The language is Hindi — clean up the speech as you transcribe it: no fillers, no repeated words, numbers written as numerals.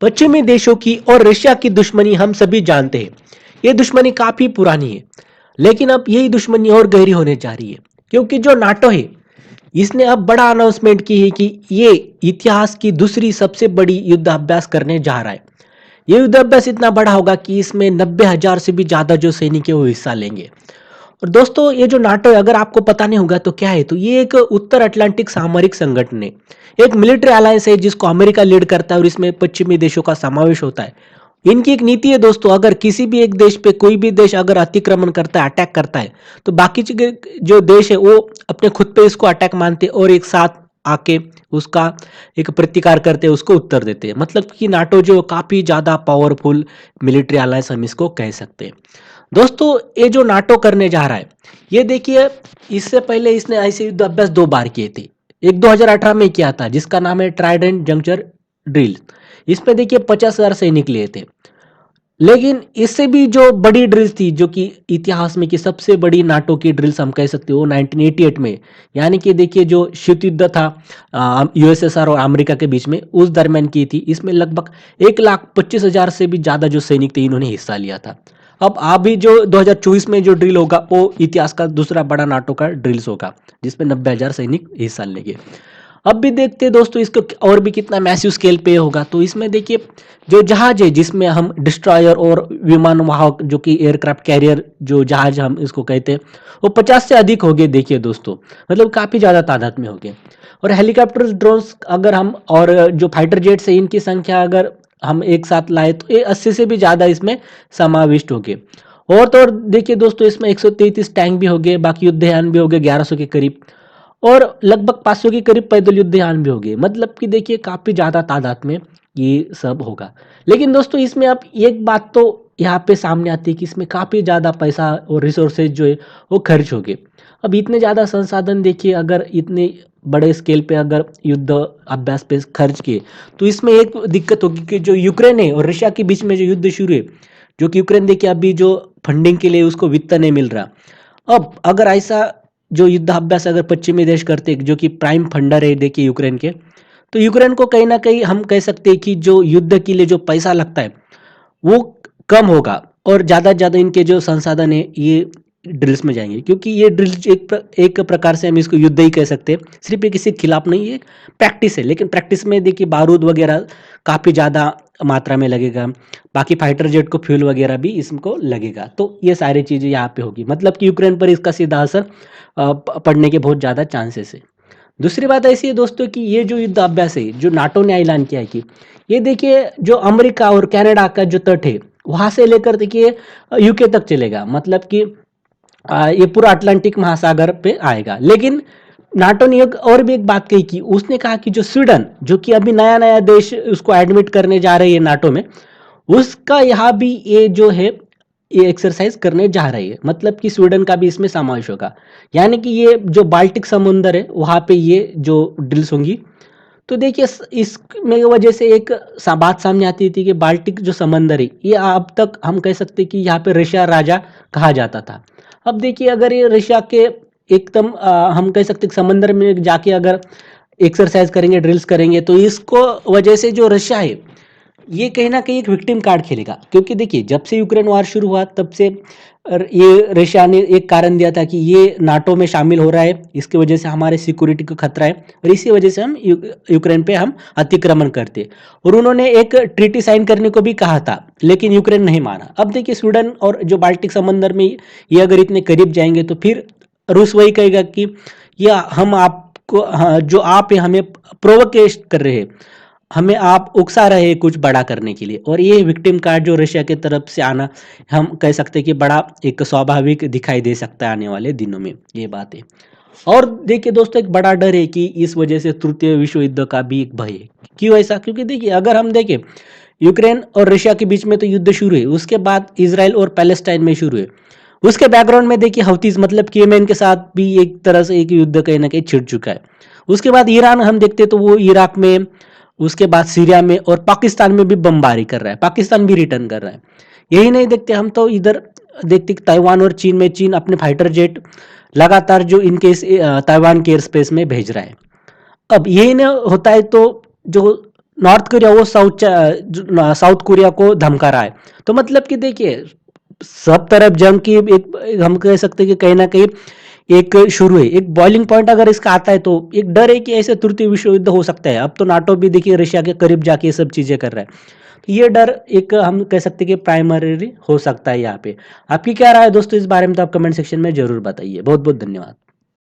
पश्चिमी देशों की और रशिया की दुश्मनी हम सभी जानते हैं। ये दुश्मनी काफी पुरानी है, लेकिन अब यही दुश्मनी और गहरी होने जा रही है, क्योंकि जो नाटो है, इसने अब बड़ा अनाउंसमेंट की है कि ये इतिहास की दूसरी सबसे बड़ी युद्ध अभ्यास करने जा रहा है। ये युद्ध अभ्यास इतना बड़ा होगा कि इसमें 90,000 से भी ज्यादा जो सैनिक है वो हिस्सा लेंगे। और दोस्तों, ये जो नाटो है, अगर आपको पता नहीं होगा तो क्या है, तो ये एक उत्तर अटलांटिक सामरिक संगठन है। एक मिलिट्री अलायंस है जिसको अमेरिका लीड करता है और इसमें पश्चिमी देशों का समावेश होता है। इनकी एक नीति है दोस्तों, अगर किसी भी एक देश पे कोई भी देश अगर अतिक्रमण करता है, अटैक करता है, तो बाकी जो देश है वो अपने खुद पे इसको अटैक मानते हैं और एक साथ आके उसका एक प्रतिकार करते हैं, उसको उत्तर देते हैं। मतलब कि नाटो जो काफी ज्यादा पावरफुल मिलिट्री अलायंस हम इसको कह सकते हैं। दोस्तों, ये जो नाटो करने जा रहा है, ये देखिए, इससे पहले इसने ऐसे युद्ध अभ्यास 2 बार किए थे। एक 2018 में किया था जिसका नाम है ट्राइडेंट जंक्चर ड्रिल। इसमें देखिए 50,000 सैनिक लिए थे। लेकिन इससे भी जो बड़ी ड्रिल्स थी, जो कि इतिहास में की सबसे बड़ी नाटो की ड्रिल्स हम कह सकते हो, 1988 में, यानी कि देखिए जो शीत युद्ध था यूएसएसआर और अमेरिका के बीच में, उस दरमियान की थी। इसमें लगभग 1,25,000 से भी ज्यादा जो सैनिक थे, इन्होंने हिस्सा लिया था। अब अभी जो 2024 में जो ड्रिल होगा वो इतिहास का दूसरा बड़ा नाटो का ड्रिल्स होगा, जिसमें 90,000 सैनिक हिस्सा लेंगे। अब भी देखते हैं दोस्तों इसको और भी कितना मैसिव स्केल पे होगा। तो इसमें देखिए, जो जहाज है जिसमें हम डिस्ट्रॉयर और विमान वाहक, जो कि एयरक्राफ्ट कैरियर जो जहाज हम इसको कहते हैं, वो 50 से अधिक हो गए। देखिए दोस्तों, मतलब काफी ज्यादा तादाद में हो गए। और हेलीकॉप्टर, ड्रोन्स अगर हम, और जो फाइटर जेट्स है, इनकी संख्या अगर हम एक साथ लाए तो ये 80 से भी ज्यादा इसमें समाविष्ट हो गए। और तो और देखिए दोस्तों, इसमें 133 टैंक भी हो गए, बाकी युद्धयान भी हो गए 1100 के करीब, और लगभग 500 के करीब पैदल युद्धयान भी हो गए। मतलब कि देखिए काफी ज्यादा तादाद में ये सब होगा। लेकिन दोस्तों, इसमें अब एक बात तो यहाँ पे सामने आती है कि इसमें काफी ज्यादा पैसा और रिसोर्सेज जो है वो खर्च हो गए। अब इतने ज्यादा संसाधन देखिए, अगर इतने बड़े स्केल पे अगर युद्ध अभ्यास पे खर्च किए, तो इसमें एक दिक्कत होगी कि जो यूक्रेन है और रशिया के बीच में जो युद्ध शुरू है, जो कि यूक्रेन देखिए अभी जो फंडिंग के लिए उसको वित्त नहीं मिल रहा। अब अगर ऐसा जो युद्धाभ्यास अगर पश्चिमी देश करते, जो कि प्राइम फंडर है देखिए यूक्रेन के, तो यूक्रेन को कहीं ना कहीं हम कह सकते हैं कि जो युद्ध के लिए जो पैसा लगता है वो कम होगा, और ज्यादा से ज्यादा इनके जो संसाधन है ये ड्रिल्स में जाएंगे। क्योंकि ये ड्रिल्स एक प्रकार से हम इसको युद्ध ही कह सकते हैं। सिर्फ ये किसी के खिलाफ नहीं, ये प्रैक्टिस है। लेकिन प्रैक्टिस में देखिए बारूद वगैरह काफी ज्यादा मात्रा में लगेगा, बाकी फाइटर जेट को फ्यूल वगैरह भी इसको लगेगा। तो ये सारी चीजें यहाँ पे होगी, मतलब कि यूक्रेन पर इसका सीधा असर पड़ने के बहुत ज्यादा चांसेस है। दूसरी बात ऐसी है दोस्तों कि ये जो युद्ध अभ्यास है, जो नाटो ने ऐलान किया है कि ये देखिए जो अमेरिका और कनाडा का जो तट है, वहां से लेकर देखिए यूके तक चलेगा। मतलब कि ये पूरा अटलांटिक महासागर पे आएगा। लेकिन नाटो ने एक और भी एक बात कही कि उसने कहा कि जो स्वीडन, जो कि अभी नया नया देश उसको एडमिट करने जा रही है नाटो में, उसका यहाँ भी ये जो है ये एक्सरसाइज करने जा रही है। मतलब कि स्वीडन का भी इसमें समावेश होगा। यानी कि ये जो बाल्टिक समुंदर है वहां पे ये जो ड्रिल्स होंगी। तो देखिए इसमें वजह से एक बात सामने आती थी कि बाल्टिक जो समंदर है, ये अब तक हम कह सकते हैं कि यहाँ पे रशिया राजा कहा जाता था। अब देखिए, अगर ये रशिया के एकदम हम कह सकते हैं समंदर में जाके अगर एक्सरसाइज करेंगे, ड्रिल्स करेंगे, तो इसको वजह से जो रशिया है ये कहीं ना कहीं एक विक्टिम कार्ड खेलेगा। क्योंकि देखिए, जब से यूक्रेन वार शुरू हुआ तब से ये रशिया ने एक कारण दिया था कि ये नाटो में शामिल हो रहा है, इसकी वजह से हमारे सिक्योरिटी को खतरा है, और इसी वजह से हम यूक्रेन पे हम अतिक्रमण करते। और उन्होंने एक ट्रीटी साइन करने को भी कहा था, लेकिन यूक्रेन नहीं माना। अब देखिए, स्वीडन और जो बाल्टिक समंदर में ये अगर इतने करीब जाएंगे तो फिर रूस वही कहेगा कि ये हम आपको, हाँ, जो आप हमें प्रोवोकेट कर रहे हैं, हमें आप उकसा रहे हैं कुछ बड़ा करने के लिए। और ये विक्टिम कार्ड जो रशिया की तरफ से आना, हम कह सकते हैं कि बड़ा एक स्वाभाविक दिखाई दे सकता है आने वाले दिनों में, ये बात है। और देखिए दोस्तों, एक बड़ा डर है कि इस वजह से तृतीय विश्व युद्ध का भी एक भय है। क्यों ऐसा? क्योंकि देखिए, अगर हम देखें यूक्रेन और रशिया के बीच में तो युद्ध शुरू है, उसके बाद इसराइल और पैलेस्टाइन में शुरू है। उसके बैकग्राउंड में देखिए हouthis, मतलब कि येमेन के साथ भी एक तरह से एक युद्ध कहीं ना कहीं छिड़ चुका है। उसके बाद ईरान हम देखते तो वो इराक में, उसके बाद सीरिया में और पाकिस्तान में भी बमबारी कर रहा है, पाकिस्तान भी रिटर्न कर रहा है। यही नहीं देखते हम तो इधर देखते ताइवान और चीन में, चीन अपने फाइटर जेट लगातार जो इनके ताइवान के एयर स्पेस में भेज रहा है। अब यही ना होता है तो जो नॉर्थ कोरिया वो साउथ कोरिया को धमका रहा है। तो मतलब कि देखिए सब तरफ जंग की एक हम कह सकते हैं कि कहीं ना कहीं एक शुरू है, एक बॉइलिंग पॉइंट अगर इसका आता है तो एक डर है कि ऐसे तृतीय विश्व युद्ध हो सकता है। अब तो नाटो भी देखिए रशिया के करीब जाके ये सब चीजें कर रहा है। तो ये डर एक हम कह सकते हैं कि प्राइमरी हो सकता है यहाँ पे। आपकी क्या राय है दोस्तों इस बारे में, तो आप कमेंट सेक्शन में जरूर बताइए। बहुत बहुत धन्यवाद।